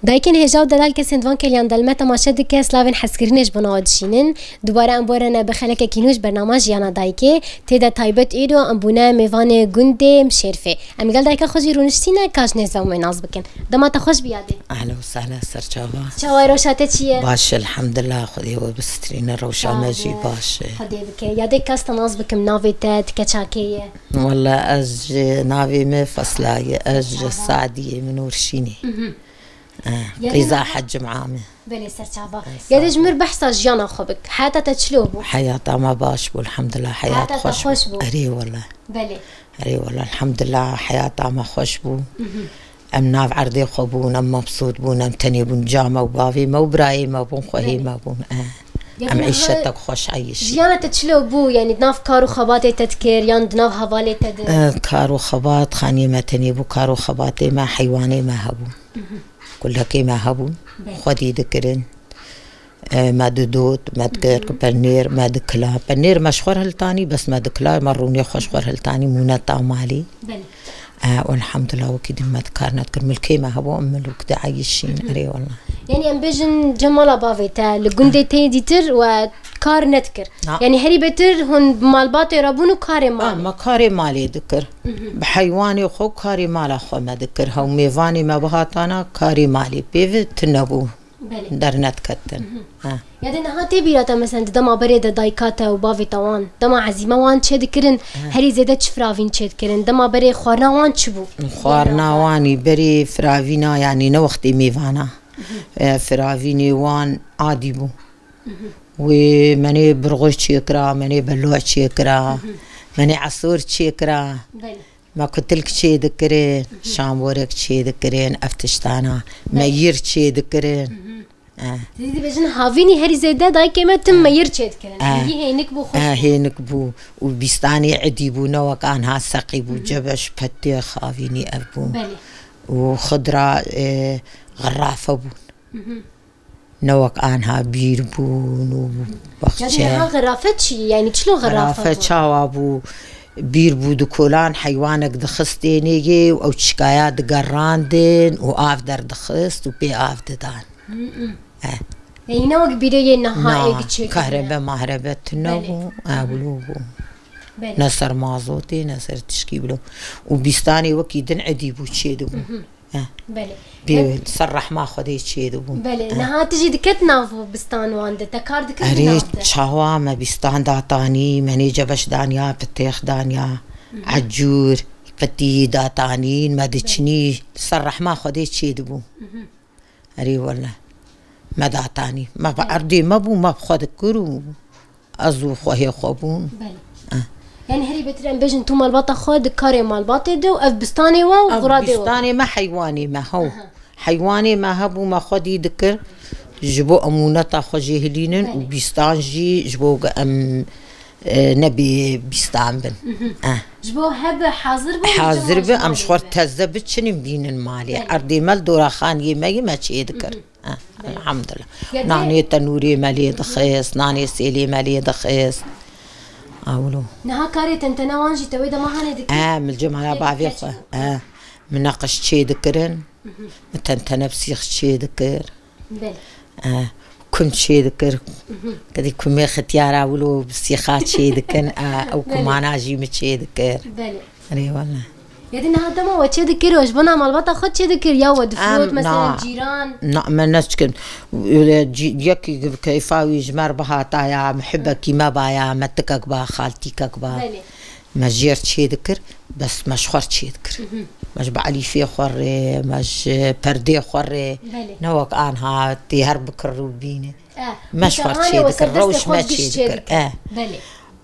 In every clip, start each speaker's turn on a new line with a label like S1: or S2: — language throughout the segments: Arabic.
S1: دایکن هجاو دلال کسند وان کلیان دلمه تماشا دکه سلاوین حسکرینش بنا دشینن دوباره امبورن بخلک کینوش برنامج یانا دایکه تیدا تایبت ایدو امبونه میوان گنده مشرفه امیگل دایکه خوشی رونشتینه کاش نزدم مناز بکن دما تا خوش بیاده
S2: اهلا وسهلا سر چاوا
S1: چاوای روشاته چیه
S2: باشه الحمد لله خدي وبسترين الروشة ماجي باشه
S1: خدي بك یاده کاس تناز بکم ناویت تکچاکیه
S2: والله اج نافي من فصلاية اج سعدية من ورشيني قيزا حج معامي
S1: بله سر چاوا یاده جمر بحثا جانا خوبك حياتا تشلو بو
S2: حياتها ما باش بو الحمد لله حياة خوش
S1: بو
S2: اري والله
S1: بله
S2: اري والله الحمد لله حياتها ما خوش بو ام ناف عرضي خبون ام مبسوط بون ام تني بون جامع وبافي ما وبراي ما بون خوهي ما بون ام عيشتك خوش عيش
S1: جيانا تشلو بو يعني دناف كارو خباتي تذكر يان دناف حوالي تد
S2: كارو خبات خاني ما تني بو كارو خباتي ما حيواني ما هبون كلها كيما هبون خدي ذكرن ما دودوت ما دكر بنير ما دكلا بنير مشخور هلتاني بس ما دكلا مروني خوشخور هلتاني مونا طعمالي والحمد لله وكيد ما ذكرنا تكر ملكي ما هبو ام الوقت عايشين اري والله
S1: يعني ام بيجن جمالا بافيتا لغندي تيديتر وكار نتكر يعني هري بتر هن مالباتي رابونو كاري مالي
S2: ما كاري مالي ذكر بحيواني خو كاري مالا خو ما ذكر هو ميفاني ما بهاتانا كاري مالي بيف تنبو درنت كتن
S1: يعني نهاتي بيراتا مثلا دما بريدا دايكاتا وبافي توان دما عزيمه وان تشد كرن هري زيدا تشفرافين تشد كرن دما بري خوارنا وان تشبو
S2: خوارنا واني بري فرافينا يعني نوختي ميفانا فرافيني وان عادي بو وماني برغوش تشيكرا ماني بلوع تشيكرا ماني عصور تشيكرا ما كنت لك شي ذكرين شامبورك شي ذكرين افتشتانا مير شي ذكرين
S1: دي بجن هافيني هري زيدا داي كما تم مير شي ذكرين هي نكبو خوش
S2: هي نكبو وبيستاني عدي بو نوك انها سقي بو جبش بتي خافيني ابو وخضره غرافه بو نوك انها بير بون وبخشة
S1: يعني غرافت شي يعني شلون
S2: غرافه شاوابو بير بودو كولان حيوانك دخستين يجي او تشكايات دقراندين واف در دخست وبي اف ددان
S1: يعني نوك بيري النهائي
S2: كهرباء مهربة تنو اولوبو نصر مازوتي نصر تشكيبلو وبيستاني وكي دن عديبو تشيدو
S1: بله
S2: بي تصرح ما خدي تشيدو
S1: بله نها تجي دكت نافو بستان وانده تكار دكت
S2: اريد شاوا ما بيستان داتاني مني جبش دانيا بتيخ دانيا عجور بتي داتاني ما دتشني تصرح ما خدي تشيدو اري والله ما داتاني ما بعردي ما بو ما بخد كرو ازو خوهي خوبون
S1: بله يعني هري بترين بيجن تو مالباطا خود كاري مالباطي دو اف بستاني واو غرادي
S2: واو بستاني ما حيواني ما هو حيواني ما هبو ما خدي ذكر جبو امونتا خوجي هلينن وبستان جي جبو ام نبي بستان بن
S1: جبو هب
S2: حاضر بو ام شخور تزبت شنو بين المالي اردي مال دورا خان يمي ما شي ذكر الحمد لله ناني تنوري مالي دخيس ناني سيلي مالي دخيس اولو
S1: نها كاري تنتنا وانجي تويدا ما هاني دكر
S2: من الجمعة بعضي مناقش شي ذكرن تنتنا بسيخ شي ذكر
S1: بل
S2: كنت شي ذكر كدي كمي ختيارا ولو بسيخات شي ذكر او كمانا جي شي ذكر
S1: بل
S2: ري والله
S1: يعني نها دما وشي ذكر واش بنا مالبطا خد شي ذكر يا ود فروت مثلا جيران
S2: ما نسكن يك كيفاوي جمر بهاتايا محبك ما بايا متكك با خالتيكك با ما جيرت شي ذكر بس مش خورت شي ذكر مش بعلي في خوري مش بردي خوري نوك انها تيهر بكروبيني مش خورت شي ذكر روش ما شي ذكر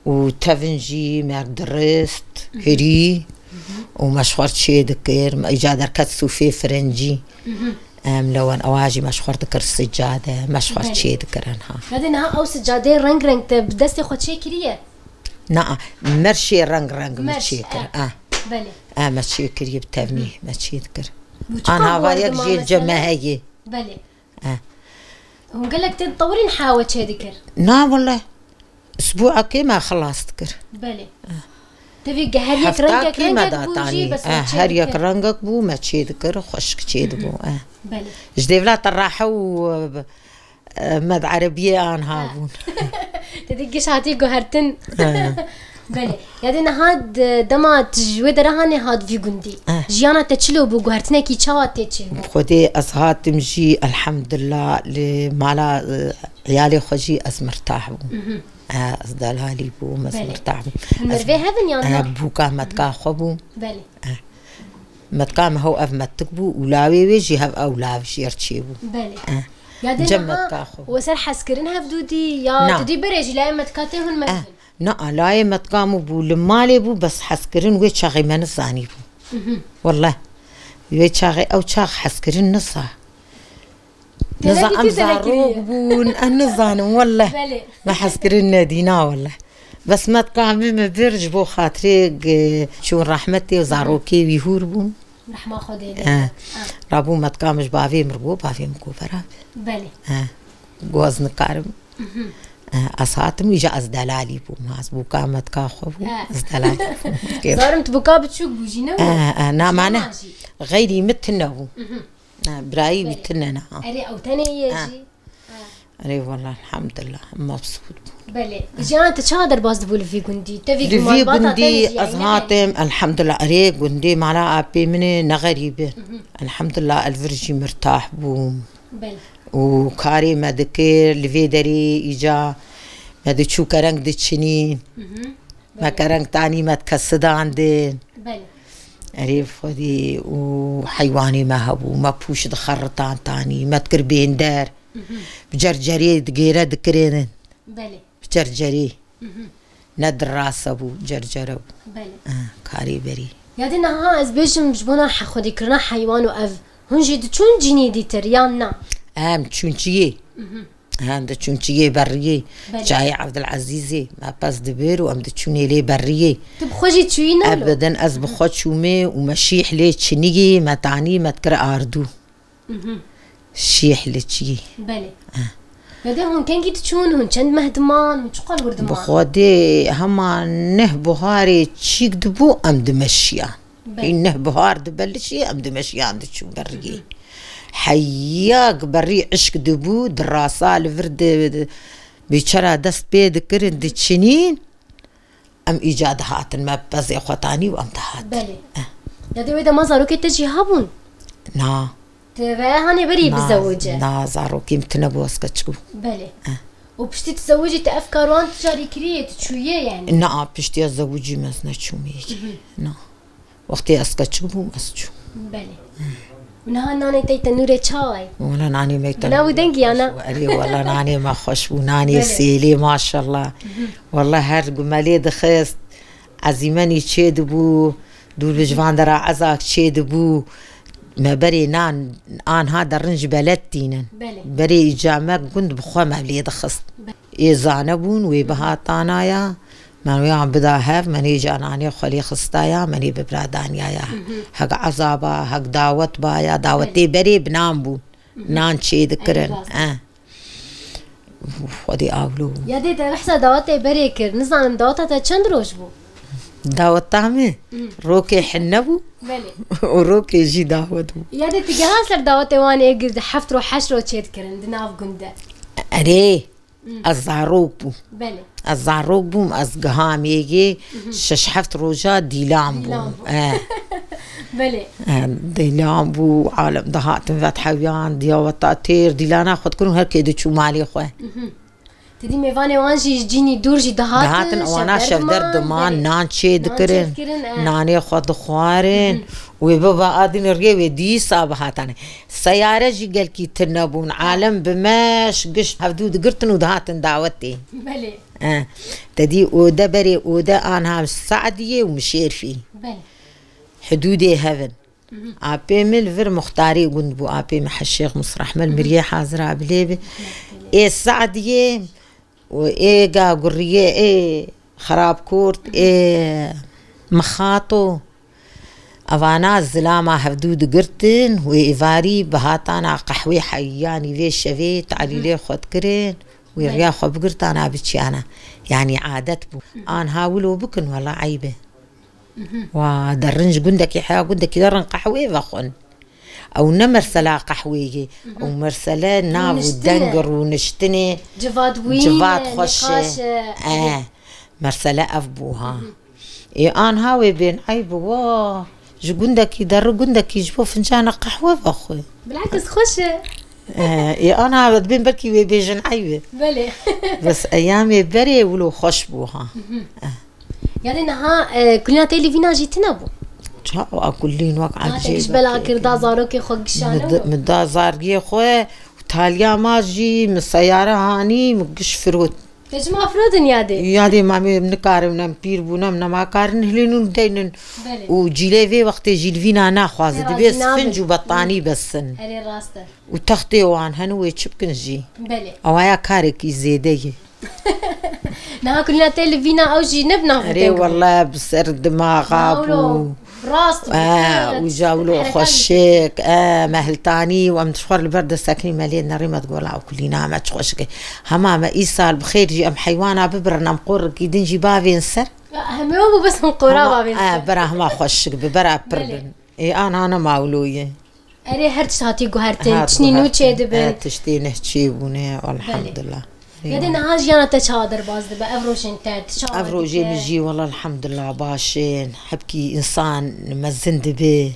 S2: وتفنجي ما درست هري ومشخور شي ذكر اجادر كتسو في فرنجي لون اواجي مشخور ذكر السجاده مشخور شي ذكر انها
S1: هذه نها او سجاده رنگ رنگ بدستي خد شي كريه
S2: نعم مرشي رنگ ماشي كر
S1: بله
S2: ماشي كريه بتفني ماشي ذكر انا هوايك جي الجماهيه
S1: بله هم قال لك تطورين حاوه شي ذكر
S2: لا والله اسبوع كي ما خلصت ذكر
S1: بله تبي هر يك رنگك
S2: بوجي بس هر يك رنگك بو ما تشي ذكر خشك تشي بو
S1: بله
S2: جديفلا طراحه مد عربيه ان هابون
S1: تدقش هاتي جوهرتن بله يعني هاد دما تجود رهاني هاد في جندي جيانا تشلو بو جوهرتنا كي شات تشلو
S2: خدي أصهات تمشي الحمد لله لمالا عيالي خجي مرتاح بو أصدالها بو مرتاح بو
S1: مرفي هذن يعني
S2: بوكا متكا خبو
S1: بله
S2: متكا ما هو أف متكبو ولاوي ويجي هف أولاوي يرتشي بو
S1: بله جمتكا وسر حسكرنها بدودي يا تدي بريج لا متكاتهم مثل
S2: نا لا متقامو بو لمالي بو بس حسكرن وي شاغي من الزاني بو والله وي شاغي او شاغ حسكرن نصا نظام زاروق بو النظام والله ما حسكرن نادينا والله بس متقامي ما بيرج بو خاطري شو رحمتي وزاروكي ويهور بو
S1: رحمة خدي
S2: رابو متقامش بافي مرغو بافي مكوفرا
S1: بله
S2: جوز نقارب أصهاتم يجا أزدلالي بو ماس بوكا متكا خبو أزدلالي
S1: زارمت بوكا بتشوك بوجينا
S2: أنا معنا غيري متنه براي متننا
S1: أري أو تاني يجي
S2: أري والله الحمد لله مبسوط
S1: بله جانا تشادر باز دبول في جندي تفي
S2: جندي أصهاتم الحمد لله أري جندي معنا أبي مني نغريبه الحمد لله الفرجي مرتاح بو
S1: بله
S2: وكاري ما دكير لفيدري إجا ما دتشو كرنج دتشنين ما كرنج تاني ما تكسد عندين
S1: بله
S2: عريف خدي وحيواني ما هبو ما بوش دخرطان تاني ما تقربين دار بجرجري دقيرة دكرين
S1: بله
S2: بجرجري ندر راس ابو جرجرو
S1: بله
S2: كاري بري
S1: يادنا ها از بيجم جبنا خدي كرنا حيوان واف هنجي دچون جيني ديتر يانا
S2: تشونشيه هند تشونشيه بريه جاي عبد العزيزي ما باس دبير وام تشوني لي بريه
S1: تبخوجي تشوينا
S2: ابدا از بخوت شومي ومشيح لي تشنيجي ما تعني ما تكر اردو شيح لي تشي
S1: بله يدي هون كان جيت تشون هون چند مهدمان هون شقال وردمان
S2: بخودي هما نه بهاري تشيك دبو ام دمشيا إنه بهار دبلشي أم دمشي عندك شو بري حياك بري عشق دبو دراسة الفرد بيشرا دست بيد كرن دتشنين أم إيجاد هاتن ما بزي خطاني وأم تهات
S1: بلي يا ويدا ما زاروكي تجي هابون
S2: نا
S1: تبع هاني بري بزوجة
S2: نا زاروكي متنبو اسكتشكو
S1: بلي وبشتي تزوجي تأفكار وان تجاري كريه تشويه يعني
S2: نا بشتي أزوجي مسنا تشوميك نا وقتي اسكتشو بو مسجو
S1: بلي ونها ناني تيتا نوري تشاي
S2: ولا ناني ميتا
S1: ناوي دنقي أنا
S2: أري والله ناني ما خوش وناني سيلي ما شاء الله والله هر قمالي دخست عزيماني تشيد بو دول بجوان درا عزاك تشيد بو ما بري نان آن هذا الرنج بلدتينا بري جامع كنت بخوا ما بلي دخست إيزانبون ويبهاتانايا من ويا بدا هف مني جاناني خلي خستايا مني ببرادانيا يا حق عذابا حق دعوت بايا دعوتي بري بنام بو نان شي ذكرن ودي اولو
S1: يا دي تحسا دعوتي بري كر نظام دعوتها چند روز بو
S2: دعوت تامي روكي حنبو
S1: بلي
S2: وروكي جي دعوت بو
S1: يا دي تجهز دعوتي واني اجز حفترو حشرو تشيد كرن دناف قنده
S2: اري الزعروق بو
S1: بلي
S2: الزعروق بو أزقهام يجي ششحفت روجا ديلام بو
S1: بلي
S2: ديلام بو عالم دهات فتحويان دياوتاتير ديلانا خد كلهم هركي دشو مالي خوه
S1: تدي ميفاني وانجي جيني دورجي
S2: دهاتن وانا شفدر دمان نان شي دكرن ناني خد خوارن وبابا ادين رجي دي صابهاتن سياره جي قال كي تنبون عالم بماش قش حدود قرتن ودهاتن دعوتي
S1: بلي
S2: تدي ودا بري ودا انها السعديه ومشير فيه
S1: بلي
S2: حدودي هفن ابي ملفر مختاري بو ابي مع الشيخ مسرح مل مريه حاضره بليبي ايه السعديه وايه قريه ايه خراب كورت ايه مخاطو افانا الزلامه حدود قرتن وإيفاري بهاتانا قحوي حياني ليش شفيت علي ليه خد كرين ويريا خب قرت انا بتشي انا يعني عادت بو انا هاولو بكن ولا عيبه ودرنج قندك يحيا قندك يدرن قحوة بخون أو نمرسلا قحوية أو مرسلا ناب ودنقر ونشتني جفاد خوش مرسلا أفبوها أنا هاوي بين عيب واه جو قندك يدر قندك يجبو فنجان قحوة بخوي
S1: بالعكس خوش
S2: أنا بين بركي وبيجن عيبة
S1: بلي
S2: بس أيامي بري ولو خوش بوها
S1: يعني نها كلنا تيلي فينا جيتنا بو
S2: جاء أكلين وقع
S1: الجيب تكش بلا كردا زاروكي خو قشانو
S2: مدا زارقي خو وتاليا ماجي من السيارة هاني مقش فروت
S1: تجمع فرودن
S2: يادي مامي بنكارم نمبير بونم نما كارن هلينون دينن وجيليفي وقت جيلفينا ناخواز دبيس فنج وبطاني بسن
S1: هري راسته
S2: وتختي وان هنو يتشبكن جي
S1: بلي
S2: اوايا كارك يزيدي
S1: نها كلنا تلفينا او جي نبنا
S2: هري والله بسر دماغ
S1: راس
S2: وجاولو خوشك مهلتاني ومتشخر البرد الساكنين مالينا ريما تقول او كلنا ما تخوشك هما ايصال بخير جي ام حيوانا ببرنا مقور كيدين جي بافين سر
S1: همو بس مقورا بافين سر
S2: برا هما خوشك ببرا بربن انا ماولويه
S1: اري هرتش هاتي قهرتن تشني نوتشي دبن
S2: تشتي نحكي بونه والحمد لله
S1: يعني نهاج يانا تشادر باز دبا افروشين تات تشادر
S2: افروجي بيجي والله الحمد لله باشين حبكي انسان مزن دبي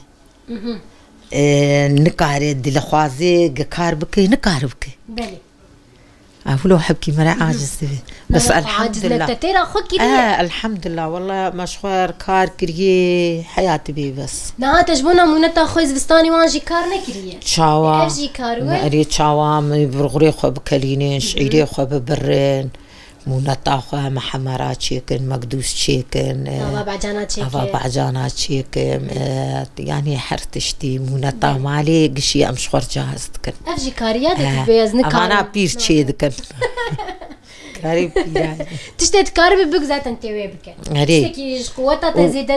S2: نكار دي لخوازي قكار بكي نكار بكي
S1: بلي
S2: أقولوا حبكي مرا عاجز دبي بس الحمد لله
S1: تتيرا خوكي
S2: الحمد لله والله مشخور كار كريه حياتي بي بس
S1: نها تجبونا مونتا خويز بستاني وانجي كار نكريه
S2: تشاوا
S1: اجي كاروي
S2: اري تشاوا برغري خو بكلينين شعيري خو ببرين مونتا خو محمرات تشيكن مقدوس تشيكن بعجانات تشيكن يعني حرتشتي مونتا مالي قشي امشخور جاهزتكن
S1: افجي كاريات بيز نكار
S2: انا بير تشيدكن كاري بيراي
S1: تشتت كاربي بك ذات انت ويبك تشتكي قوتها تزيد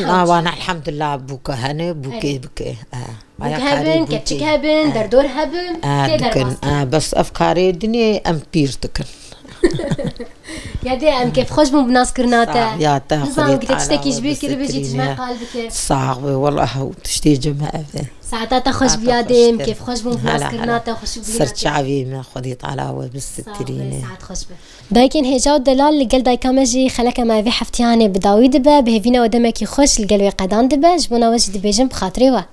S2: وانا الحمد لله بوك هنا بوكي بك
S1: هبن كتشك هبن دردور هبن
S2: بس افكاري الدنيا ام بيرتكن
S1: يا دي ام كيف خوش مو بناس كرناتا
S2: يا تاخذي
S1: تشتكي جبير كده بيجي تجمع قلبك
S2: صعب والله تشتي جماعه
S1: ساعتها خوش بيادم كيف خوش مو بناس كرناتا خوش بيادم
S2: صرت شعبي ما خديت على بالسترين
S1: ساعات خوش دايكن هجاو دلال لقل دايكا ماجي خلك ما في حفتيانه بداوي دبا بهفينا ودمك خوش القلوي قدان دبا جبونا وجه دبيجم بخاطري